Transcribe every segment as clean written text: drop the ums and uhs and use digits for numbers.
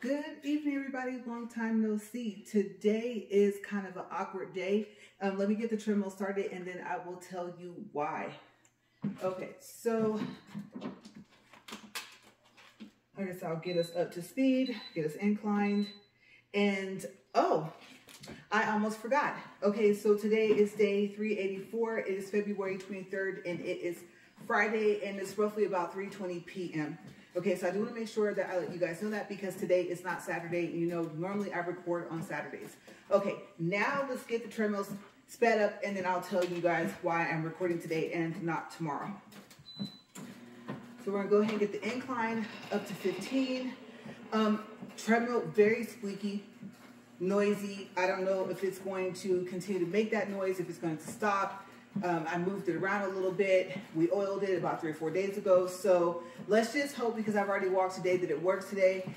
Good evening, everybody. Long time no see. Today is kind of an awkward day. Let me get the treadmill started and then I will tell you why. Okay, so I guess I'll get us up to speed, get us inclined, and oh, I almost forgot. Okay, so today is day 384. It is February 23rd and it is Friday and it's roughly about 3:20 p.m. Okay, so I do want to make sure that I let you guys know that because today is not Saturday. You know, normally I record on Saturdays. Okay, now let's get the treadmills sped up and then I'll tell you guys why I'm recording today and not tomorrow. So we're gonna go ahead and get the incline up to 15. Treadmill, very squeaky, noisy. I don't know if it's going to continue to make that noise, if it's going to stop. I moved it around a little bit. We oiled it about 3 or 4 days ago. So let's just hope, because I've already walked today, that it works today.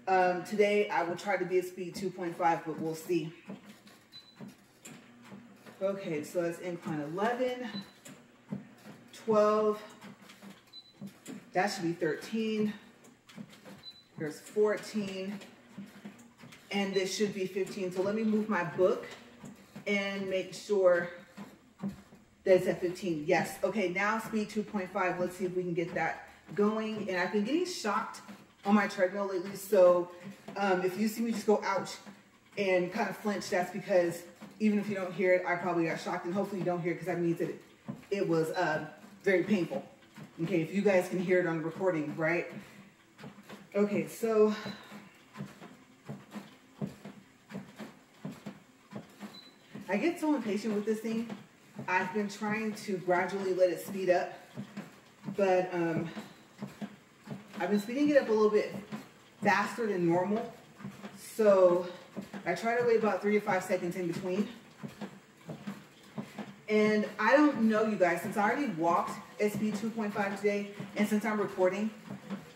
Today I will try to be at speed 2.5, but we'll see. Okay, so that's incline 11, 12, that should be 13. There's 14, and this should be 15. So let me move my book and make sure that's at 15. Yes. Okay, now speed 2.5. Let's see if we can get that going. And I've been getting shocked on my treadmill lately. So if you see me just go ouch and kind of flinch, that's because even if you don't hear it, I probably got shocked. And hopefully you don't hear it because that means that it was very painful. Okay, if you guys can hear it on the recording, right? Okay, so I get so impatient with this thing. I've been trying to gradually let it speed up, but I've been speeding it up a little bit faster than normal. So I try to wait about 3 to 5 seconds in between. And I don't know, you guys, since I already walked at speed 2.5 today, and since I'm recording,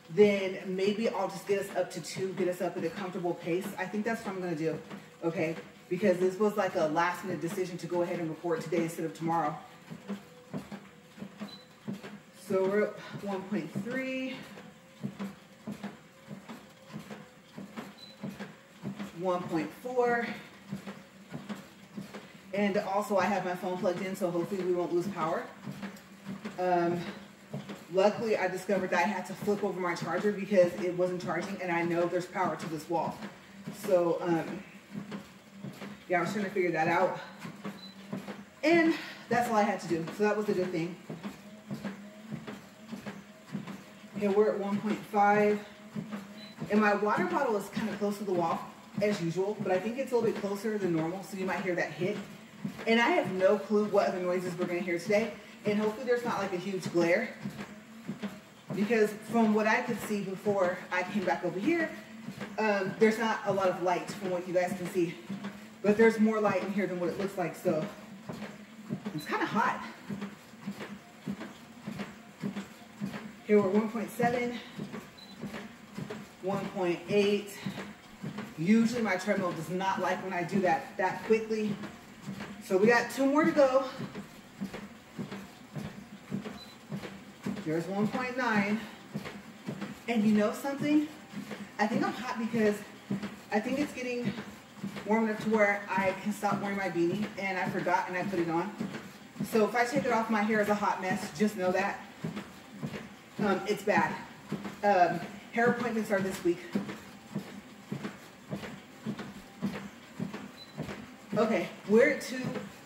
then maybe I'll just get us up to 2, get us up at a comfortable pace. I think that's what I'm gonna do, okay? Because this was like a last minute decision to go ahead and record today instead of tomorrow. So we're up 1.3, 1.4, and also I have my phone plugged in, so hopefully we won't lose power. Luckily, I discovered that I had to flip over my charger because it wasn't charging, and I know there's power to this wall. So, yeah, I was trying to figure that out. And that's all I had to do. So that was a good thing. Okay, we're at 1.5. And my water bottle is kind of close to the wall, as usual, but I think it's a little bit closer than normal, so you might hear that hit. And I have no clue what other noises we're going to hear today. And hopefully there's not like a huge glare. Because from what I could see before I came back over here, there's not a lot of light from what you guys can see. But there's more light in here than what it looks like, so it's kind of hot. Here we're 1.7, 1.8. Usually my treadmill does not like when I do that quickly. So we got 2 more to go. Here's 1.9. And you know something? I think I'm hot because I think it's getting warm enough to where I can stop wearing my beanie, and I forgot and I put it on. So if I take it off, my hair is a hot mess. Just know that. It's bad. Hair appointments are this week. Okay, we're at 2.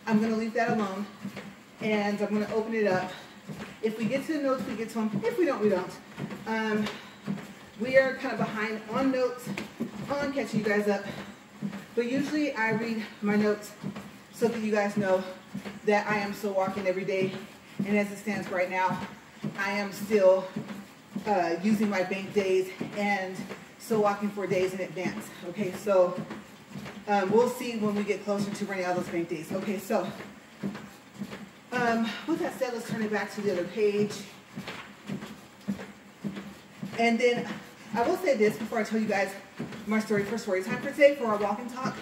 I'm going to leave that alone, and I'm going to open it up. If we get to the notes, we get to them. If we don't, we don't. We are kind of behind on notes, on catching you guys up. But usually I read my notes so that you guys know that I am still walking every day. And as it stands right now, I am still using my bank days and still walking 4 days in advance. Okay, so we'll see when we get closer to running out those bank days. Okay, so with that said, let's turn it back to the other page. And then I will say this before I tell you guys my story for story time for today, for our walk and talk.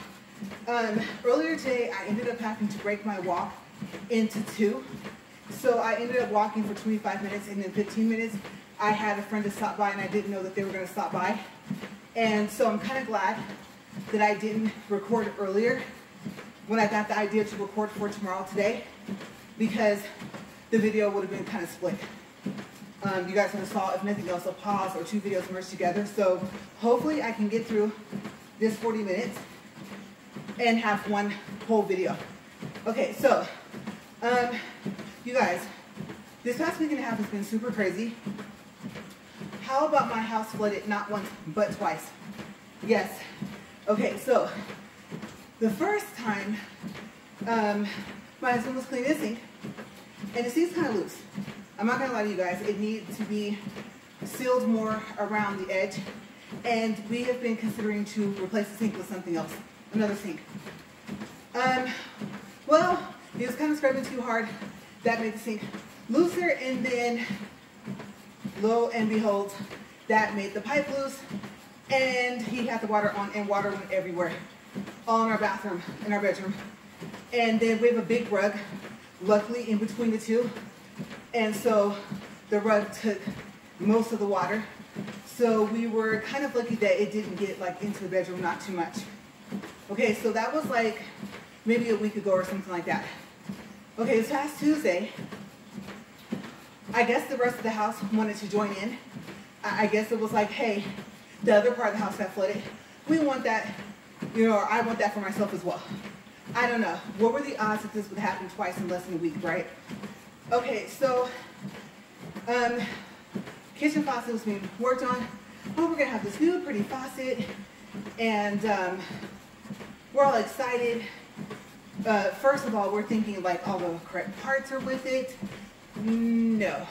Earlier today, I ended up having to break my walk into 2. So I ended up walking for 25 minutes, and then 15 minutes, I had a friend to stop by, and I didn't know that they were going to stop by. And so I'm kind of glad that I didn't record earlier when I got the idea to record for tomorrow today, because the video would have been kind of split. You guys would have saw, if nothing else, a pause or two videos merged together. So hopefully I can get through this 40 minutes and have one whole video. Okay, so you guys, this past week and a half has been super crazy. How about my house flooded not once but twice? Yes. Okay, so the first time my husband was cleaning the sink, and the sink's kind of loose. I'm not gonna lie to you guys, it needs to be sealed more around the edge, and we have been considering to replace the sink with something else, another sink. Well, he was kind of scrubbing too hard. That made the sink looser, and then lo and behold, that made the pipe loose, and he had the water on, and water went everywhere, all in our bathroom, in our bedroom. And then we have a big rug, luckily in between the two, and so the rug took most of the water. So we were kind of lucky that it didn't get like into the bedroom, not too much. Okay, so that was like maybe a week ago or something like that. Okay, this past Tuesday, I guess the rest of the house wanted to join in. I guess it was like, hey, the other part of the house got flooded. We want that, you know, or I want that for myself as well. I don't know. What were the odds that this would happen twice in less than a week, right? Okay, so kitchen faucet was being worked on. Oh, we're gonna have this new pretty faucet, and we're all excited. First of all, we're thinking like all the correct parts are with it. No.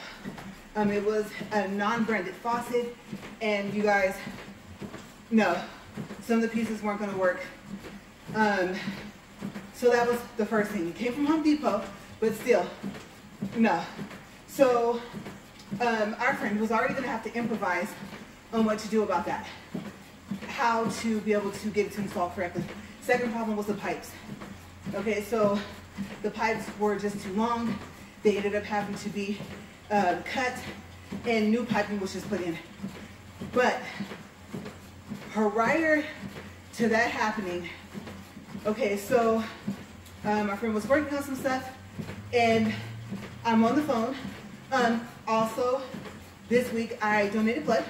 It was a non-branded faucet, and you guys, no, some of the pieces weren't gonna work. So that was the first thing. It came from Home Depot, but still, no. So our friend was already gonna have to improvise on what to do about that, how to be able to get it to install correctly. Second problem was the pipes. Okay, so the pipes were just too long. They ended up having to be cut, and new piping was just put in. But prior to that happening, okay, so my friend was working on some stuff, and I'm on the phone. Also, this week I donated blood,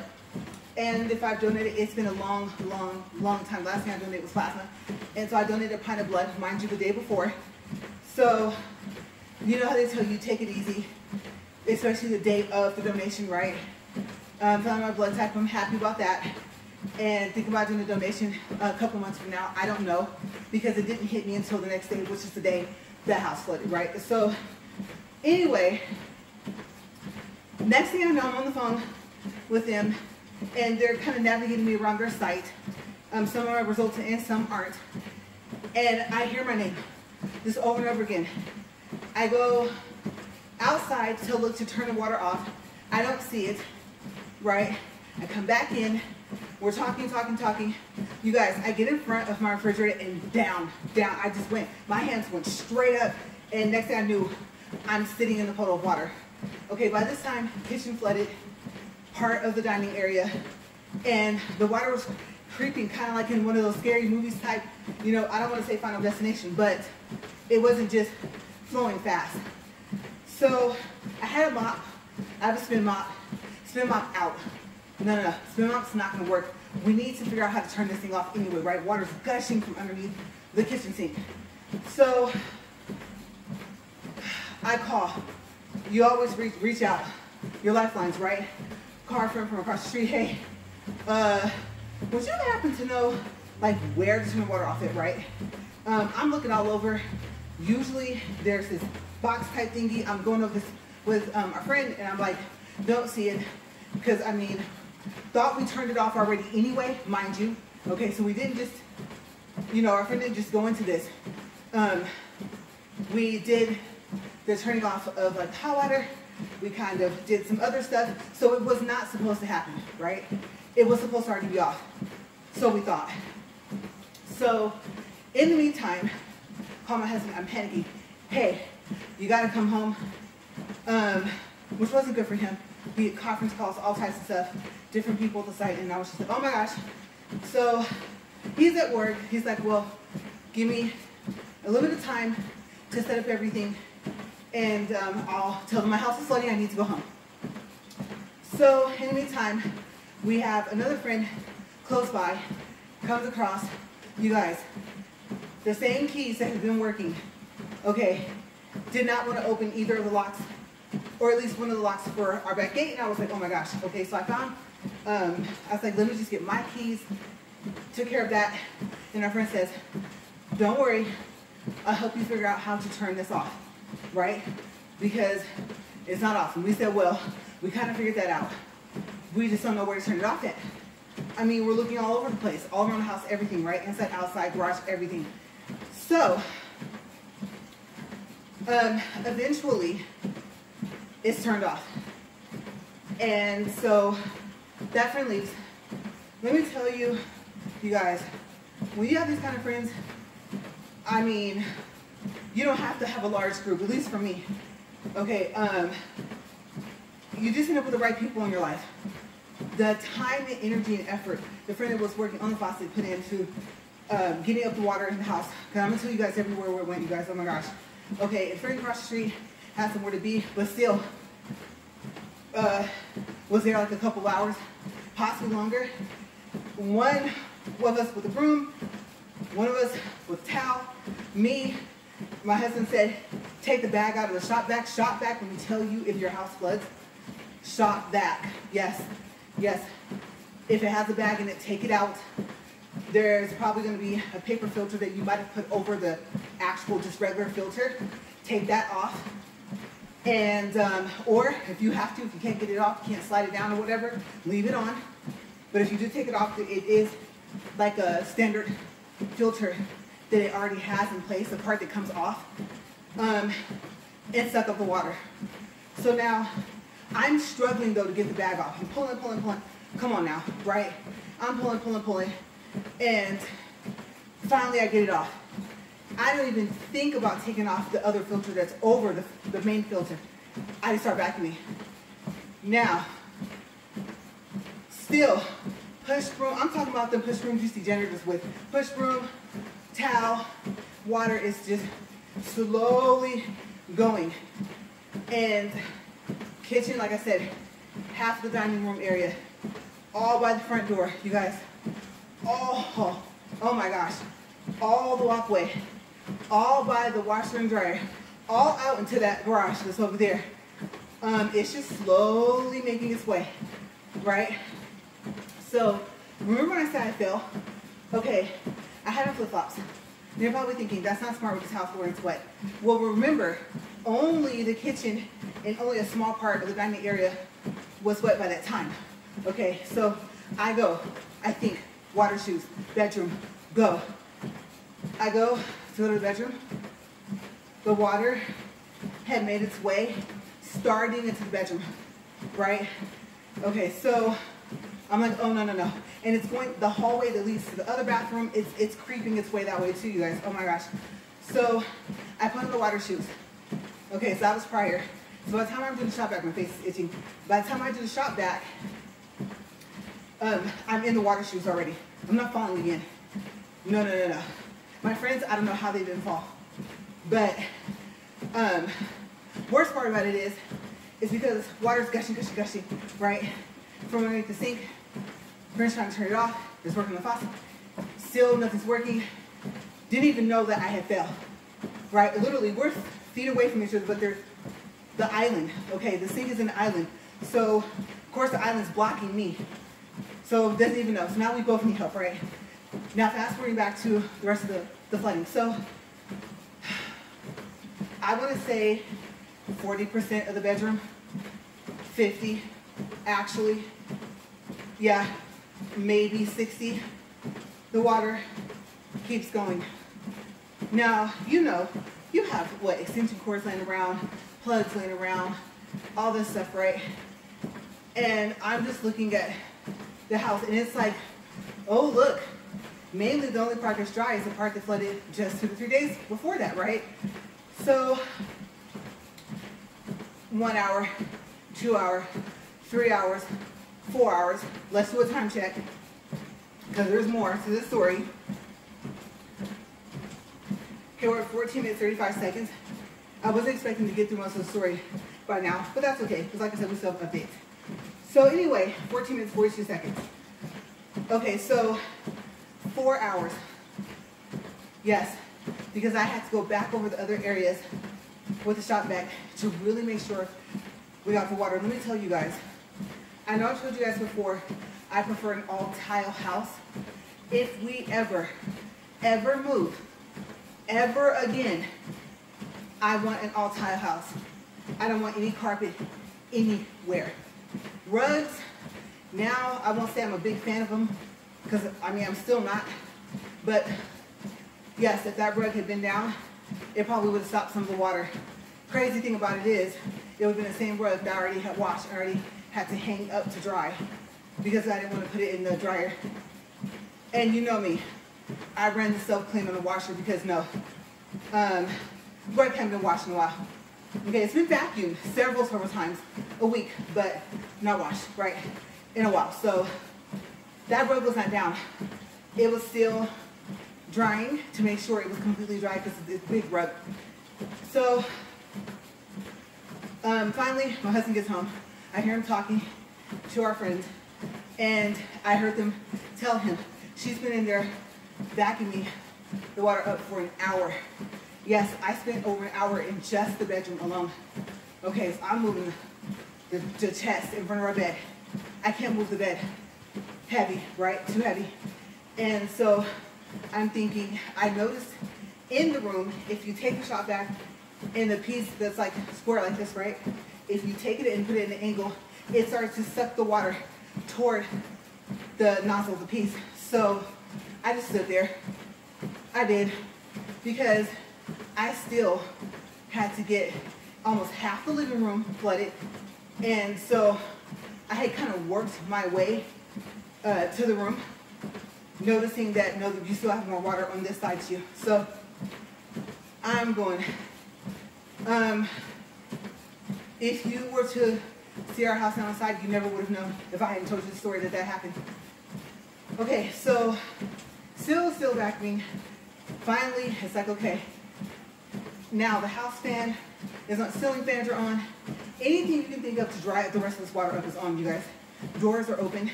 and if I've donated, it's been a long time. Last thing I donated was plasma, and so I donated a pint of blood, mind you, the day before. So you know how they tell you take it easy, especially the day of the donation, right? Telling my blood type, I'm happy about that, and thinking about doing a donation a couple months from now. I don't know, because it didn't hit me until the next day, which is the day the house flooded, right? So anyway, next thing I know, I'm on the phone with them, and they're kind of navigating me around their site. Some are resulting and some aren't. And I hear my name just over and over again. I go outside to look to turn the water off. I don't see it, right? I come back in. We're talking. You guys, I get in front of my refrigerator and down. I just went. My hands went straight up, and next thing I knew, I'm sitting in the puddle of water. Okay, by this time, kitchen flooded, part of the dining area, and the water was creeping, kind of like in one of those scary movies type, you know, I don't want to say Final Destination, but it wasn't just flowing fast. So I had a mop. I have a spin mop out. No, spin mop's not going to work. We need to figure out how to turn this thing off anyway, right? Water's gushing from underneath the kitchen sink. So I call. You always reach out. Your lifelines, right? Car friend from across the street, hey, would you happen to know like where to turn the water off at, right? I'm looking all over. Usually there's this box type thingy. I'm going over this with our friend, and I'm like, don't see it, because I mean, thought we turned it off already anyway, mind you. Okay, so we didn't just, you know, our friend didn't just go into this. We did the turning off of like hot water. We kind of did some other stuff. So it was not supposed to happen, right? It was supposed to already be off. So we thought. So in the meantime, call my husband, I'm panicking. Hey, you gotta come home. Which wasn't good for him. We had conference calls, all types of stuff, different people at the site, and I was just like, oh my gosh, So he's at work. He's like, well, give me a little bit of time to set up everything, and I'll tell them my house is flooding, I need to go home. So in the meantime, we have another friend close by, comes across, you guys, the same keys that have been working, okay, did not want to open either of the locks, or at least one of the locks for our back gate, and I was like, oh my gosh, okay, so I found, I was like, let me just get my keys, took care of that, and our friend says, don't worry, I'll help you figure out how to turn this off, right? Because it's not off. And we said, well, we kind of figured that out. We just don't know where to turn it off at. I mean, we're looking all over the place, all around the house, everything, right? Inside, outside, garage, everything. So, eventually, it's turned off. And so, that friend leaves. Let me tell you, you guys, when you have these kind of friends, I mean, you don't have to have a large group, at least for me. Okay, you just end up with the right people in your life. The time and energy and effort the friend that was working on the faucet put into getting up the water in the house. Because I'm going to tell you guys everywhere where it went, you guys, oh my gosh. Okay, a friend across the street had somewhere to be, but still was there like a couple hours, possibly longer. One of us with a broom, one of us with a towel, me, my husband said, take the bag out of the shop vac when we tell you if your house floods. Shop vac, yes, yes. If it has a bag in it, take it out. There's probably going to be a paper filter that you might have put over the actual just regular filter. Take that off. And, or if you have to, if you can't get it off, you can't slide it down or whatever, leave it on. But if you do take it off, it is like a standard filter that it already has in place, the part that comes off, and suck up the water. So now, I'm struggling though to get the bag off. I'm pulling. Come on now, right? I'm pulling, and finally I get it off. I don't even think about taking off the other filter that's over the main filter. I just start vacuuming. Now, still, push broom. I'm talking about the push brooms you see janitors with. Push broom, towel, water is just slowly going. And kitchen, like I said, half the dining room area, all by the front door, you guys. Oh my gosh, all the walkway, all by the washer and dryer, all out into that garage that's over there. It's just slowly making its way, right? So, remember when I said I fell? Okay, I had on flip-flops. You're probably thinking, that's not smart with this house where it's wet. Well, remember, only the kitchen and only a small part of the dining area was wet by that time. Okay, so I think, water shoes, bedroom, go. I go to the bedroom. The water had made its way, starting into the bedroom, right? Okay, so I'm like, oh, no. And it's going, the hallway that leads to the other bathroom, it's creeping its way that way too, you guys. Oh my gosh. So I put on the water shoes. Okay, so that was prior. So by the time I'm doing the shop vac, my face is itching. By the time I do the shop vac, I'm in the water shoes already. I'm not falling again. No. My friends, I don't know how they didn't fall. But worst part about it is because water's gushing, right? From underneath the sink. Friends trying to turn it off. It's working on the faucet. Still nothing's working. Didn't even know that I had fell. Right? Literally, we're feet away from each other, but there's the island. Okay, the sink is in the island. So, of course, the island's blocking me. So, doesn't even know. So now we both need help, right? Now, fast forwarding back to the rest of the flooding. So, I want to say 40% of the bedroom, 50 actually, yeah, maybe 60. The water keeps going. Now, you have what, extension cords laying around, plugs laying around, all this stuff, right? And I'm just looking at the house, and it's like, oh, look, mainly the only part that's dry is the part that flooded just 2 to 3 days before that, right? So, 1 hour, 2 hours, 3 hours, 4 hours, let's do a time check. because there's more to this story. Okay, we're at 14 minutes, 35 seconds. I wasn't expecting to get through most of the story by now, but that's okay, because like I said, we still have updates. So anyway, 14 minutes, 42 seconds. Okay, so 4 hours. Yes, because I had to go back over the other areas with the shop vac to really make sure we got the water. Let me tell you guys, I know I told you guys before, I prefer an all tile house. If we ever move, ever again, I want an all tile house. I don't want any carpet anywhere. Rugs, now I won't say I'm a big fan of them, because I mean, I'm still not, but yes, if that rug had been down, it probably would have stopped some of the water. Crazy thing about it is, it would have been the same rug that I already had washed, I already had to hang up to dry, because I didn't want to put it in the dryer. And you know me, I ran the self-clean on the washer because no, rug haven't been washed in a while. Okay, it's been vacuumed several times a week, but not washed, right, in a while. So that rug was not down. It was still drying to make sure it was completely dry because of this big rug. So finally, my husband gets home. I hear him talking to our friend, and I heard them tell him, she's been in there vacuuming the water up for an hour. Yes, I spent over an hour in just the bedroom alone. Okay, so I'm moving the chest in front of our bed. I can't move the bed. Heavy, right? Too heavy. And so I'm thinking, I noticed in the room, if you take the shop vac in the piece that's like square like this, right? If you take it and put it in an angle, it starts to suck the water toward the nozzle of the piece. So I just stood there. I did, because I still had to get almost half the living room flooded. And so I had kind of worked my way to the room, noticing that, no, you still have more water on this side too. So I'm going, if you were to see our house on the side, you never would have known if I hadn't told you the story that happened. Okay, so still vacuuming. Finally, it's like, okay, now the house fan is on, ceiling fans are on. Anything you can think of to dry the rest of this water up is on, you guys. Doors are open,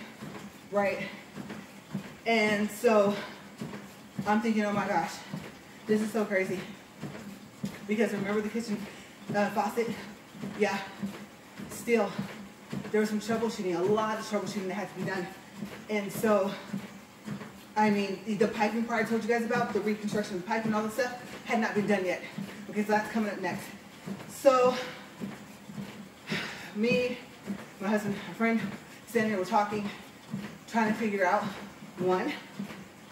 right? And so I'm thinking, oh my gosh, this is so crazy. Because remember the kitchen faucet? Yeah, still, there was some troubleshooting, a lot of troubleshooting that had to be done. And so, I mean, the piping part I told you guys about, the reconstruction of the pipe and all this stuff, had not been done yet. Okay, so that's coming up next. So, me, my husband, my friend, standing there, we're talking, trying to figure out, one,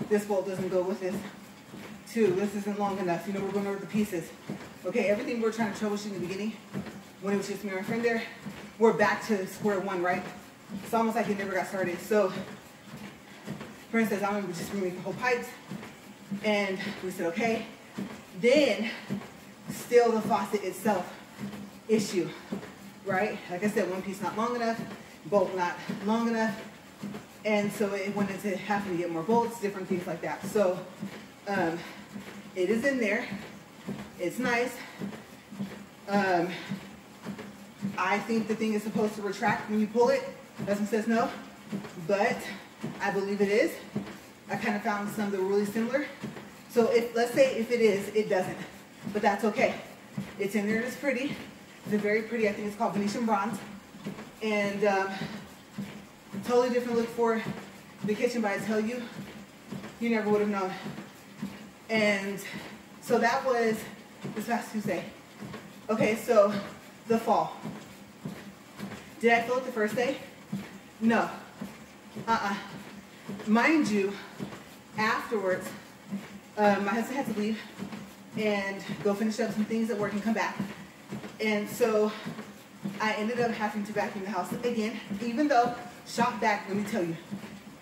this bolt doesn't go with this. Two, this isn't long enough. You know, we're going over the pieces. Okay, everything we're trying to troubleshoot in the beginning, when it was just me and my friend there, we're back to square one, right? It's almost like it never got started. So, friend says, I'm going to just remove the whole pipes. And we said, okay. Then, still the faucet itself issue, right? Like I said, one piece not long enough, bolt not long enough. And so it went into having to get more bolts, different things like that. So, it is in there. It's nice. I think the thing is supposed to retract when you pull it. Husband says no, but I believe it is. I kind of found some that were really similar. So if, let's say if it is, it doesn't, but that's okay. It's in there and it's pretty. It's very pretty. I think it's called Venetian bronze. And totally different look for the kitchen, but I tell you, you never would have known. And so that was this past Tuesday. Okay, so the fall. Did I fill it the first day? No. Mind you, afterwards, my husband had to leave and go finish up some things at work and come back. And so I ended up having to vacuum the house again, even though shop vac, let me tell you,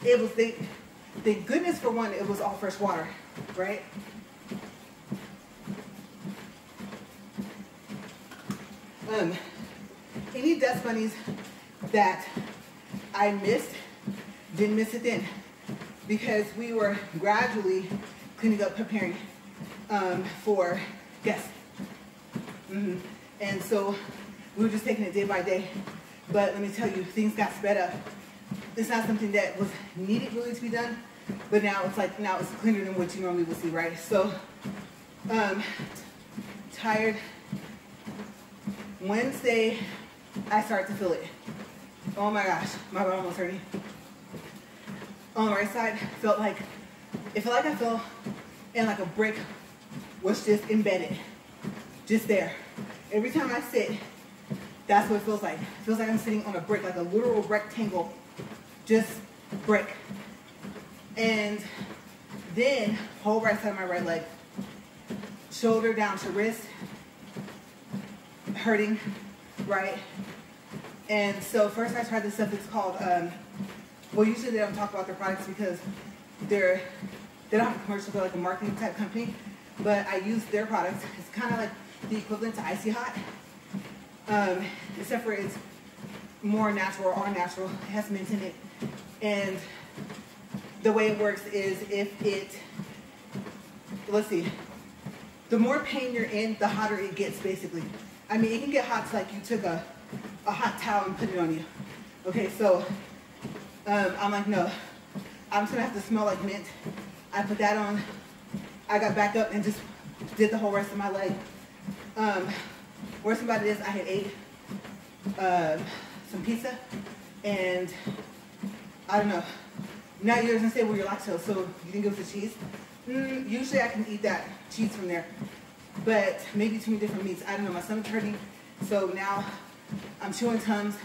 it was, thank goodness for one, it was all fresh water, right? Any dust bunnies that I missed, didn't miss it then. because we were gradually cleaning up, preparing for guests. And so we were just taking it day by day. But let me tell you, things got sped up. It's not something that was needed really to be done, but now it's like, now it's cleaner than what you normally would see, right? So, tired. Wednesday, I started to feel it. Oh my gosh, my bottom was hurting. On the right side, it felt like I fell and like a brick was just embedded, just there. Every time I sit, that's what it feels like. It feels like I'm sitting on a brick, like a literal rectangle, just brick. And then whole right side of my right leg, shoulder down to wrist, hurting, right? And so first I tried this stuff. It's called, well, usually they don't talk about their products because they don't have a commercial, they're like a marketing type company, but I use their products. It's kind of like the equivalent to Icy Hot, except for it's more natural, or all natural. It has mint in it. And the way it works is let's see, the more pain you're in, the hotter it gets, basically. I mean, it can get hot to like you took a hot towel and put it on you. Okay, so I'm like, no, I'm just gonna have to smell like mint. I put that on. I got back up and just did the whole rest of my leg. Worst about it is I had ate some pizza, and I don't know. Now you're gonna say, well, you're lactose, so you think it was the cheese? Usually I can eat that cheese from there, but maybe too many different meats. I don't know, my stomach's hurting, so now I'm chewing Tums.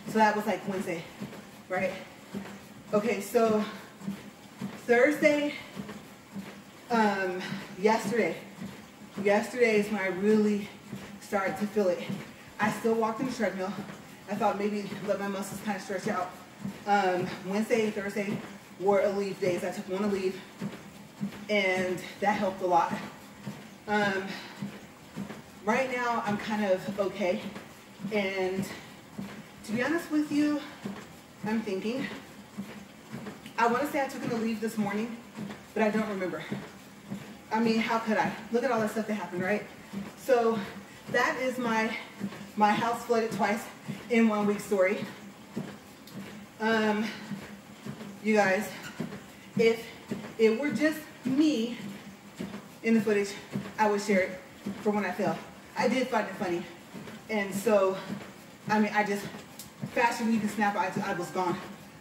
So that was like Wednesday, right? Okay, so Thursday, yesterday is when I really started to feel it. I still walked in the treadmill. I thought maybe let my muscles kind of stretch out. Wednesday and Thursday were leave days. I took one to leave, and that helped a lot. Right now, I'm kind of okay, and to be honest with you, I'm thinking, I want to say I took a leave this morning, but I don't remember. I mean, how could I? Look at all that stuff that happened, right? So that is my house flooded twice in 1 week story. You guys, if it were just me in the footage, I would share it for when I fell. I did find it funny. And so, I mean, I just, faster than you can snap, I was gone.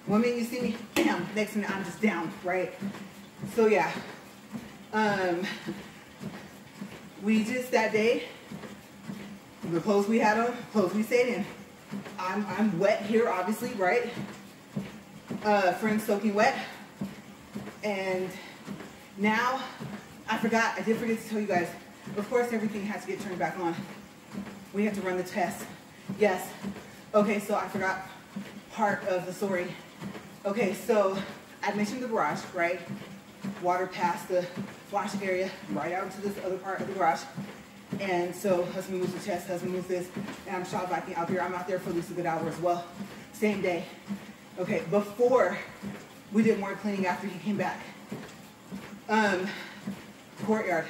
One minute you see me, bam, next minute I'm just down, right? So yeah, we just, that day, the clothes we had on, clothes we stayed in. I'm wet here, obviously, right? Friends soaking wet. And now, I did forget to tell you guys, of course everything has to get turned back on. We have to run the test. Yes. Okay, so I forgot part of the story. Okay, so I mentioned the garage, right? Water past the wash area, right out into this other part of the garage. And so husband moves the chest, husband moves this, and I'm shop vacuuming out there. I'm out there for at least a good hour as well. Same day. Okay, before we did more cleaning after he came back. Courtyard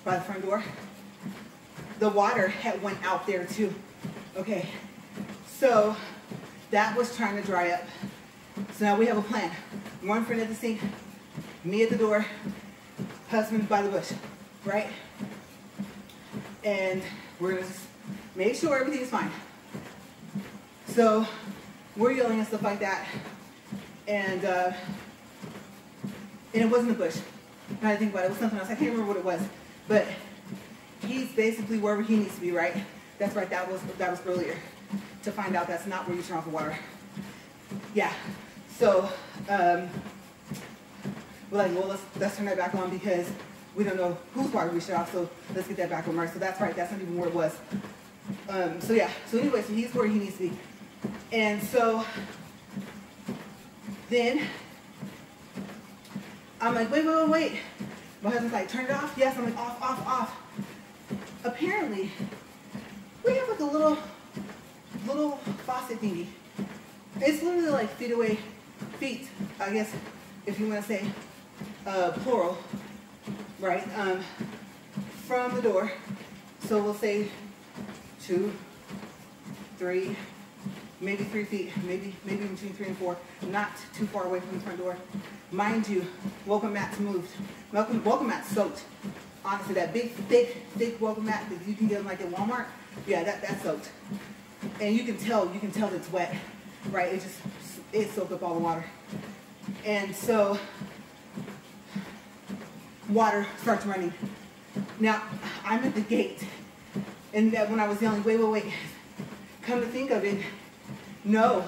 by the front door. The water had went out there too. Okay, so that was trying to dry up. So now we have a plan. One friend at the sink, me at the door, husband by the bush, right? And we're gonna just make sure everything's fine. So we're yelling and stuff like that. And it wasn't a bush. Now I think about it, it was something else. I can't remember what it was. But he's basically wherever he needs to be, right? That's right, that was earlier. To find out that's not where you turn off the water. Yeah. So we're like, well, let's turn that back on because we don't know whose water we shut off, so let's get that back on, right? So that's right, that's not even where it was. So yeah, so anyway, so he's where he needs to be. And so then I'm like, wait. My husband's like, turn it off? Yes, I'm like, off. Apparently, we have like a little faucet thingy. It's literally like feet, I guess, if you want to say plural, right, from the door. So we'll say 2, 3, maybe 3 feet, maybe between 3 and 4, not too far away from the front door. Mind you, welcome mat's moved. Welcome mat's soaked. Honestly, that big, thick welcome mat that you can get like at Walmart, yeah, that's soaked. And you can tell it's wet, right? It soaked up all the water. And so water starts running. Now, I'm at the gate, and that when I was yelling, wait, come to think of it, no,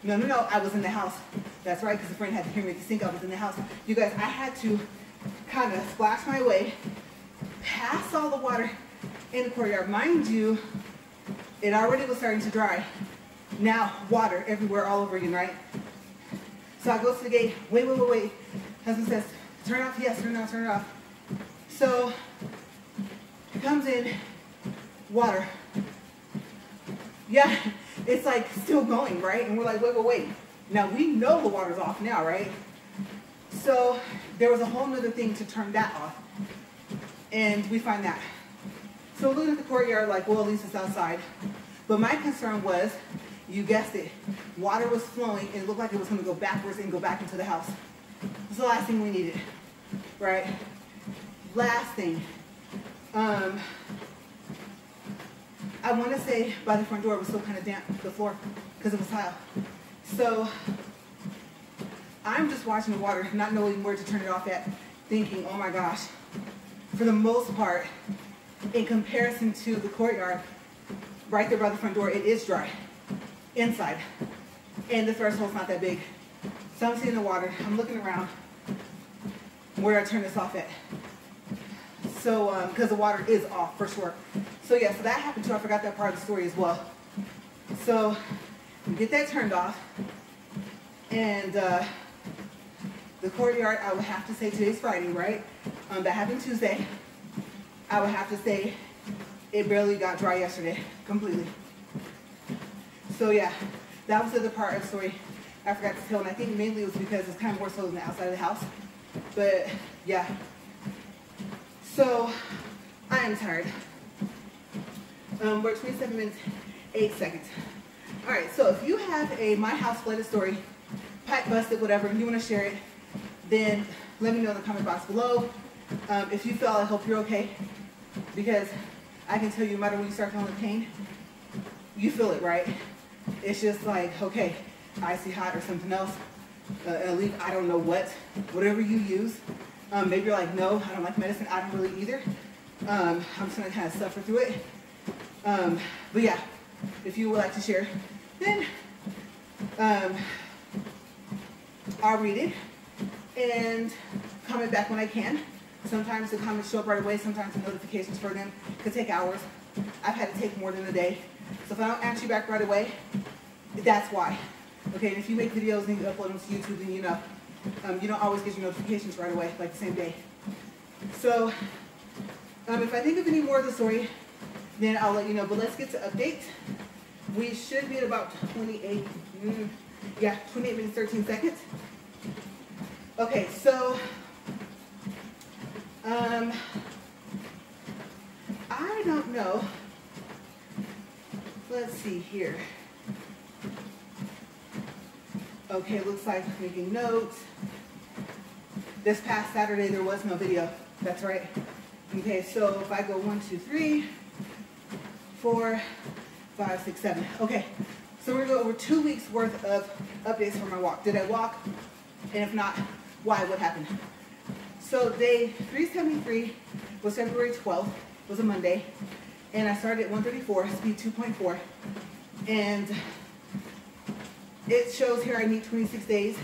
I was in the house. That's right, because a friend had to hear me at the sink. I was in the house. You guys, I had to kind of splash my way past all the water in the courtyard. Mind you, it already was starting to dry. Now, water everywhere, all over again, right? So I go to the gate, wait. Husband says, turn off, yes, turn it off. So, it comes in, water. Yeah, it's like still going, right? And we're like, wait. Now, we know the water's off now, right? So, there was a whole nother thing to turn that off. And we find that. So, we're looking at the courtyard like, well, at least it's outside. But my concern was, you guessed it, water was flowing and it looked like it was going to go backwards and go back into the house. That's the last thing we needed, right? Last thing. I want to say by the front door it was still kind of damp, the floor, because it was tile. So I'm just watching the water, not knowing where to turn it off at, thinking, oh my gosh. For the most part, in comparison to the courtyard, right there by the front door, it is dry inside. And the threshold's not that big. So I'm seeing the water. I'm looking around. Where do I turn this off at? So, because the water is off for sure. So yeah, so that happened too. I forgot that part of the story as well. So, get that turned off. And the courtyard, I would have to say, today's Friday, right? That happened Tuesday. I would have to say it barely got dry yesterday, completely. So yeah, that was the other part of the story I forgot to tell, and I think mainly it was because it's kind of more so than the outside of the house. But yeah, so I am tired. We're 27 minutes, 8 seconds. All right, so if you have a My House Flooded story, pipe busted, whatever, and you want to share it, then let me know in the comment box below. If you feel, I hope you're okay, because I can tell you, no matter when you start feeling the pain, you feel it, right? It's just like, okay, icy hot or something else. At least I don't know whatever you use. Maybe you're like, no, I don't like medicine. I don't really either. I'm just gonna kind of suffer through it. But yeah, if you would like to share, then I'll read it and comment back when I can. Sometimes the comments show up right away. Sometimes the notifications for them could take hours. I've had to take more than a day. So if I don't answer you back right away, that's why. Okay, and if you make videos and you upload them to YouTube, then you know. You don't always get your notifications right away, like the same day. So if I think of any more of the story, then I'll let you know. But let's get to update. We should be at about 28 minutes, 13 seconds. Okay, so I don't know. Let's see here. Okay, it looks like making notes. This past Saturday, there was no video. That's right. Okay, so if I go 1, 2, 3, 4, 5, 6, 7. Okay, so we're going to go over 2 weeks worth of updates for my walk. Did I walk? And if not, why? What happened? So day 373 was February 12th. It was a Monday. And I started at 134, speed 2.4. And it shows here I need 26 days.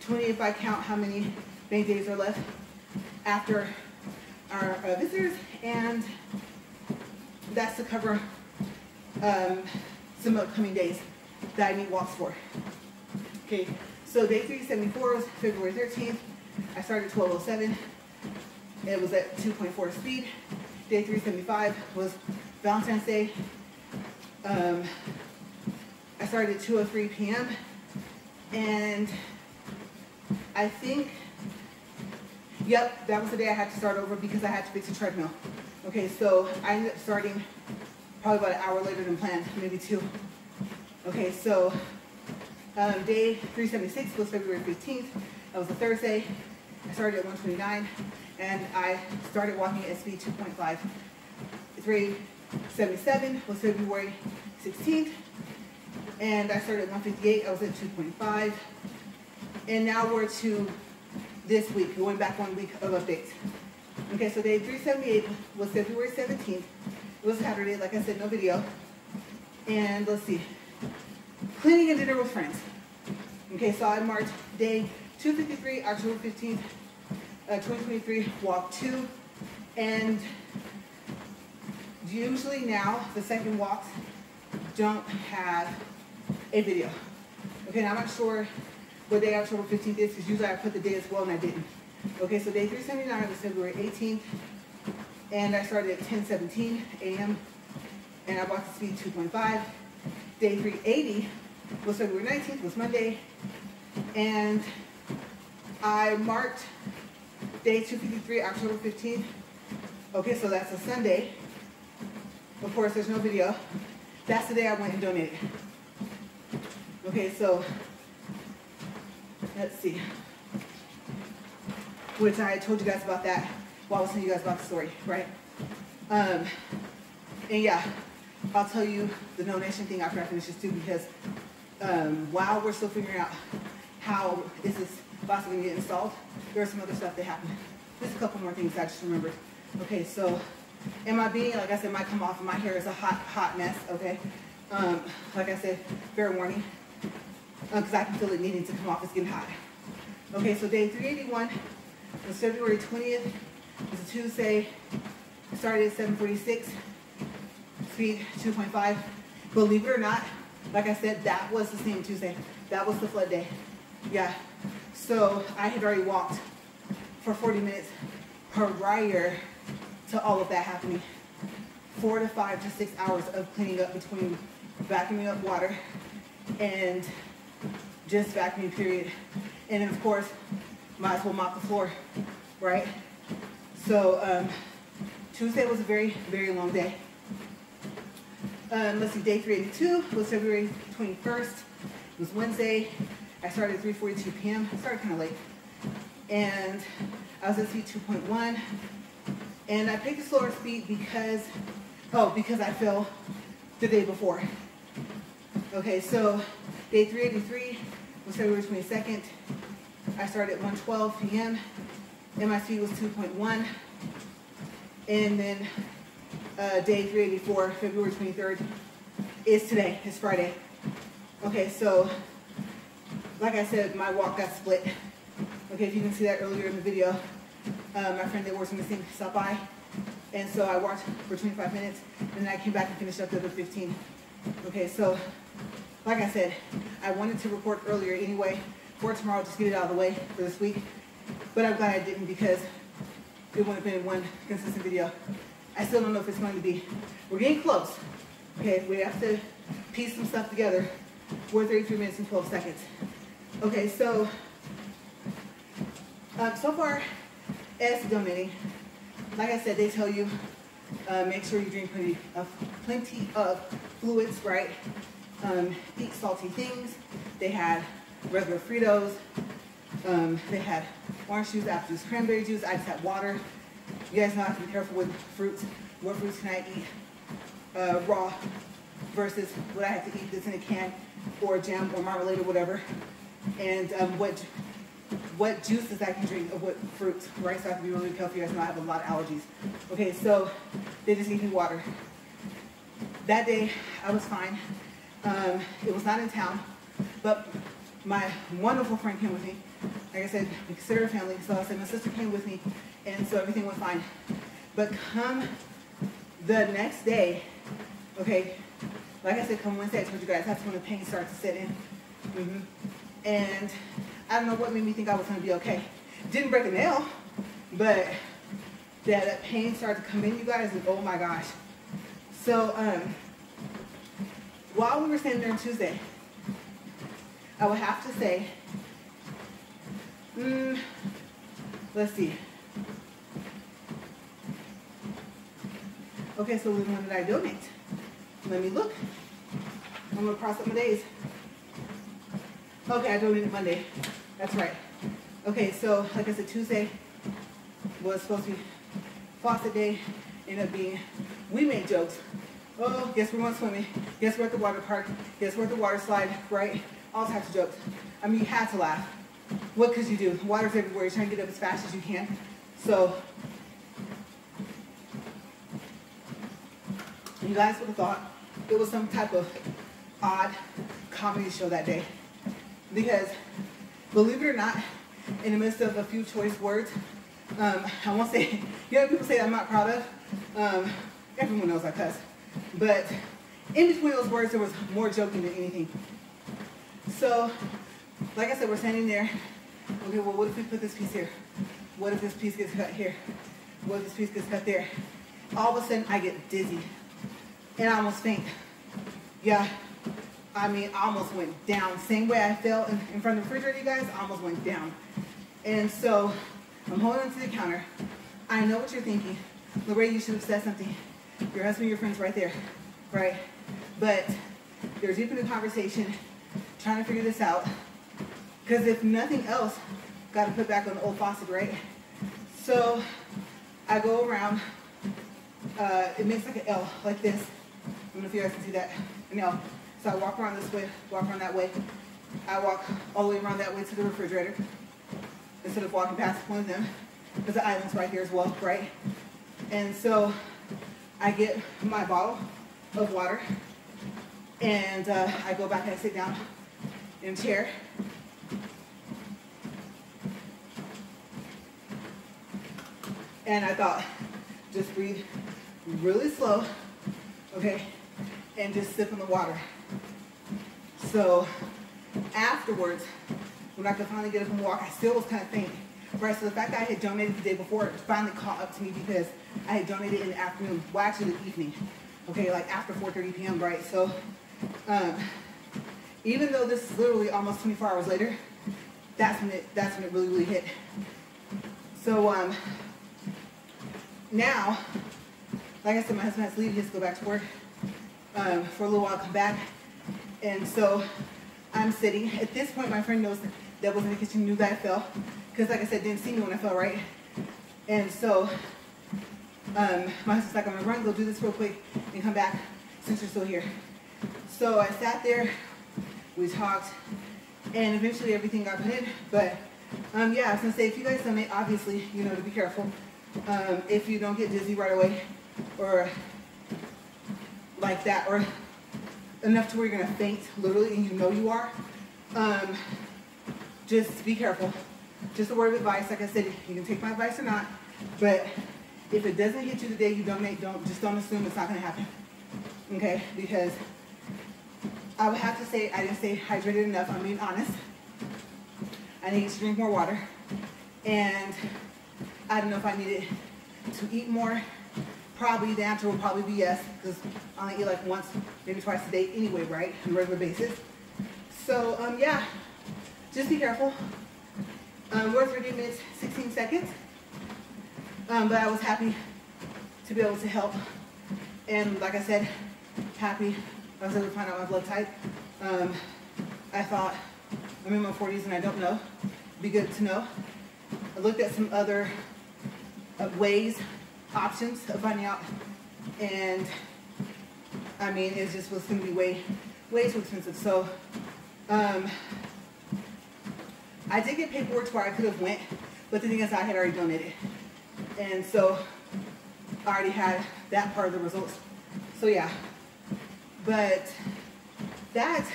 20 if I count how many bank days are left after our visitors. And that's to cover some upcoming days that I need walks for. Okay, so day 374 was February 13th. I started at 12:07. It was at 2.4 speed. Day 375 was Valentine's Day. I started at 2:03 p.m. and I think, yep, that was the day I had to start over because I had to fix the treadmill. Okay, so I ended up starting probably about an hour later than planned, maybe 2. Okay, so day 376 was February 15th. That was a Thursday. I started at 129, and I started walking at speed 2.5. 377 was February 16th, and I started at 158. I was at 2.5, and now we're to this week, going back 1 week of updates. Okay, so day 378 was February 17th. It was Saturday, like I said, no video. And let's see, cleaning and dinner with friends. Okay, so I marked day 253, October 15th, 2023, walk 2. And usually now, the second walks don't have a video. Okay, now I'm not sure what day October 15th is, because usually I put the day as well, and I didn't. Okay, so day 379 was February 18th, and I started at 10:17 a.m., and I walked the speed 2.5. Day 380 was February 19th, was Monday, and I marked day 253, October 15th. Okay, so that's a Sunday. Of course, there's no video. That's the day I went and donated. Okay, so let's see. Which I told you guys about that while I was telling you guys about the story, right? And yeah, I'll tell you the donation thing after I finish this too, because while we're still figuring out how is this possibly going to get installed, there's some other stuff that happened. Just a couple more things I just remembered. Okay, so, and my beanie, like I said, might come off, and my hair is a hot mess, okay? Like I said, fair warning, because I can feel it needing to come off. It's getting hot. Okay, so day 381 was February 20th. It was a Tuesday. Started at 7:46, speed 2.5. Believe it or not, like I said, that was the same Tuesday. That was the flood day. Yeah. So I had already walked for 40 minutes prior to all of that happening. 4 to 5 to 6 hours of cleaning up between vacuuming up water and just vacuuming, period. And then, of course, might as well mop the floor, right? So Tuesday was a very, very long day. Let's see, day 382 was February 21st. It was Wednesday. I started at 3:42 p.m. I started kind of late. And I was at speed 2.1. And I picked a slower speed because I fell the day before. Okay, so day 383 was February 22nd. I started at 1:12 p.m. and my speed was 2.1. And then day 384, February 23rd, is today. It's Friday. Okay, so like I said, my walk got split. Okay, if you can see that earlier in the video, my friend that works in the same stopped by, and so I walked for 25 minutes, and then I came back and finished up the other 15. Okay, so like I said, I wanted to record earlier anyway for tomorrow, just get it out of the way for this week, but I'm glad I didn't, because it wouldn't have been one consistent video. I still don't know if it's going to be. We're getting close. Okay, we have to piece some stuff together. We're 33 minutes and 12 seconds. Okay, so so far as donating, like I said, they tell you make sure you drink plenty of fluids, right? Eat salty things. They had regular Fritos. They had orange juice, apple juice, cranberry juice. I just had water. You guys know I have to be careful with fruits. What fruits can I eat raw versus what I have to eat that's in a can or jam or marmalade or whatever. And what juices I can drink of what fruits, right? So I have to be really careful. You guys know I have a lot of allergies. Okay, so they just gave me water. That day, I was fine. It was not in town, but my wonderful friend came with me. Like I said, we consider her family, so I said my sister came with me, and so everything went fine. But come the next day, okay, like I said, come Wednesday, I told you guys, that's when the pain started to set in. And I don't know what made me think I was going to be okay. Didn't break a nail, but that pain started to come in, you guys, and oh my gosh. So while we were standing there on Tuesday, I would have to say Let's see. Okay, so when did I donate? Let me look. I'm gonna cross up my days. Okay, I donated Monday. That's right. Okay, so like I said, Tuesday was supposed to be faucet day. Ended up being, we made jokes. Oh, guess we're going swimming. Guess we're at the water park. Guess we're at the water slide, right? All types of jokes. I mean, you had to laugh. What could you do? Water's everywhere. You're trying to get up as fast as you can. So, you guys would have thought it was some type of odd comedy show that day. Because, believe it or not, in the midst of a few choice words, I won't say, you know, people say that I'm not proud of. Everyone knows I cuss. But in between those words, there was more joking than anything. So, like I said, we're standing there. Okay, well, what if we put this piece here? What if this piece gets cut here? What if this piece gets cut there? All of a sudden, I get dizzy. And I almost faint. Yeah, I mean, I almost went down. Same way I fell in front of the refrigerator, you guys, I almost went down. And so, I'm holding onto the counter. I know what you're thinking. LaRae, you should have said something. Your husband, your friend's right there, right? But they're deep in the conversation, trying to figure this out. Because if nothing else, got to put back on the old faucet, right? So I go around. It makes like an L, like this. I don't know if you guys can see that, an L. So I walk around this way, walk around that way. I walk all the way around that way to the refrigerator instead of walking past one of them, because the island's right here as well, right? And so I get my bottle of water, and I go back and I sit down in a chair. And I thought, just breathe really slow, okay, and just sip on the water. So afterwards, when I could finally get up and walk, I still was kind of faint. Right, so the fact that I had donated the day before, it finally caught up to me because I had donated in the afternoon, well actually the evening, okay, like after 4:30 p.m., right? So even though this is literally almost 24 hours later, that's when it really hit. So now, like I said, my husband has to leave, he has to go back to work for a little while, come back, and so I'm sitting. At this point, my friend knows that was in the kitchen, knew that I fell. Because like I said, didn't see me when I fell, right? And so my husband's like, I'm gonna run, go do this real quick and come back since you're still here. So I sat there, we talked, and eventually everything got put in. But yeah, I was gonna say, if you guys donate, obviously, you know, to be careful. If you don't get dizzy right away or like that, or enough to where you're gonna faint, literally, and you know you are, just be careful. Just a word of advice. Like I said, you can take my advice or not, but if it doesn't hit you the day you donate, don't assume it's not going to happen. Okay? Because I would have to say I didn't stay hydrated enough. I'm being honest. I needed to drink more water, and I don't know if I needed to eat more. Probably the answer would probably be yes, because I only eat like once, maybe twice a day anyway, right? On a regular basis. So yeah, just be careful. We're 30 minutes, 16 seconds. But I was happy to be able to help. And like I said, happy I was able to find out my blood type. I thought, I'm in my 40s and I don't know. It'd be good to know. I looked at some other ways, options of finding out. And I mean, it just was going to be way too expensive. So, I did get paperwork to where I could have went, but the thing is I had already donated. And so I already had that part of the results. So yeah, but that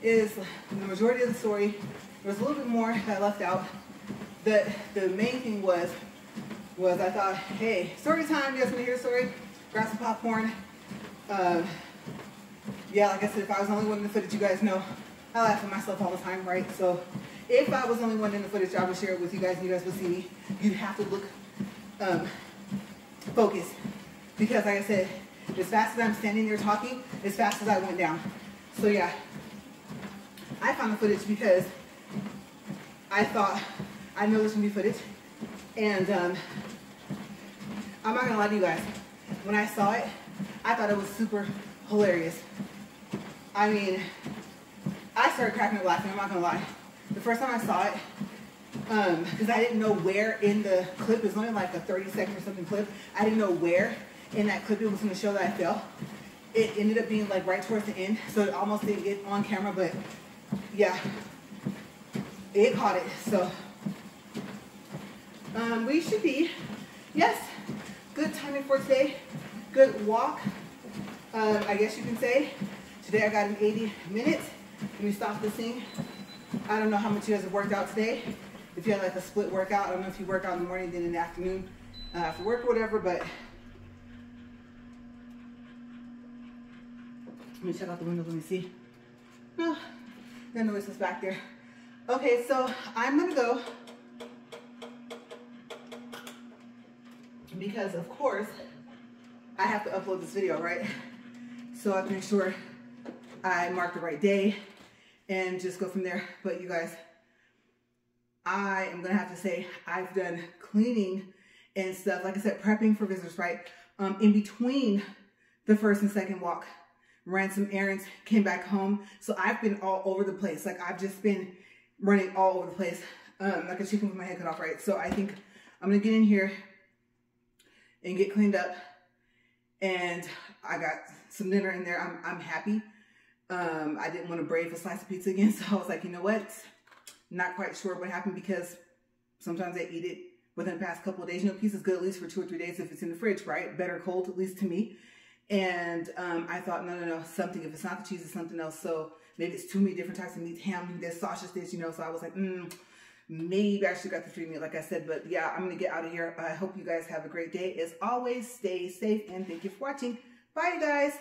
is the majority of the story. There was a little bit more that I left out. The main thing was I thought, hey, story time, you guys want to hear a story? Grab some popcorn. Yeah, like I said, if I was the only one in the footage, you guys know, I laugh at myself all the time, right? So if I was the only one in the footage, I would share it with you guys and you guys would see me. You'd have to look focused. Because like I said, as fast as I'm standing there talking, as fast as I went down. So yeah, I found the footage because I thought, I know this would be footage, and I'm not gonna lie to you guys. When I saw it, I thought it was super hilarious. I mean, I started cracking up laughing, I'm not gonna lie. The first time I saw it, because I didn't know where in the clip, it was only like a 30-second or something clip. I didn't know where in that clip it was gonna show that I fell. It ended up being like right towards the end, so it almost didn't get on camera, but yeah, it caught it. So we should be, yes, good timing for today. Good walk, I guess you can say. Today I got an 80 minutes. Let me stop this thing. I don't know how much you guys have worked out today. If you had like a split workout, I don't know if you work out in the morning, then in the afternoon after work or whatever, but let me check out the window, let me see. Oh, that noise is back there. Okay, so I'm gonna go because of course I have to upload this video, right? So I have to make sure I mark the right day and just go from there. But you guys, I am gonna have to say I've done cleaning and stuff, like I said, prepping for visitors, right? In between the first and second walk, ran some errands, came back home. So I've been all over the place. Like I've just been running all over the place, like a chicken with my head cut off, right? So I think I'm gonna get in here and get cleaned up. And I got some dinner in there. I'm happy. I didn't want to brave a slice of pizza again, so I was like, you know what? Not quite sure what happened because sometimes I eat it within the past couple of days. You know, pizza's good at least for 2 or 3 days if it's in the fridge, right? Better cold, at least to me. And I thought, no, something. If it's not the cheese, it's something else. So maybe it's too many different types of meat, ham, this, sausage, this, you know. So I was like, maybe I should got the 3 meal, like I said. But yeah, I'm going to get out of here. I hope you guys have a great day. As always, stay safe and thank you for watching. Bye, you guys.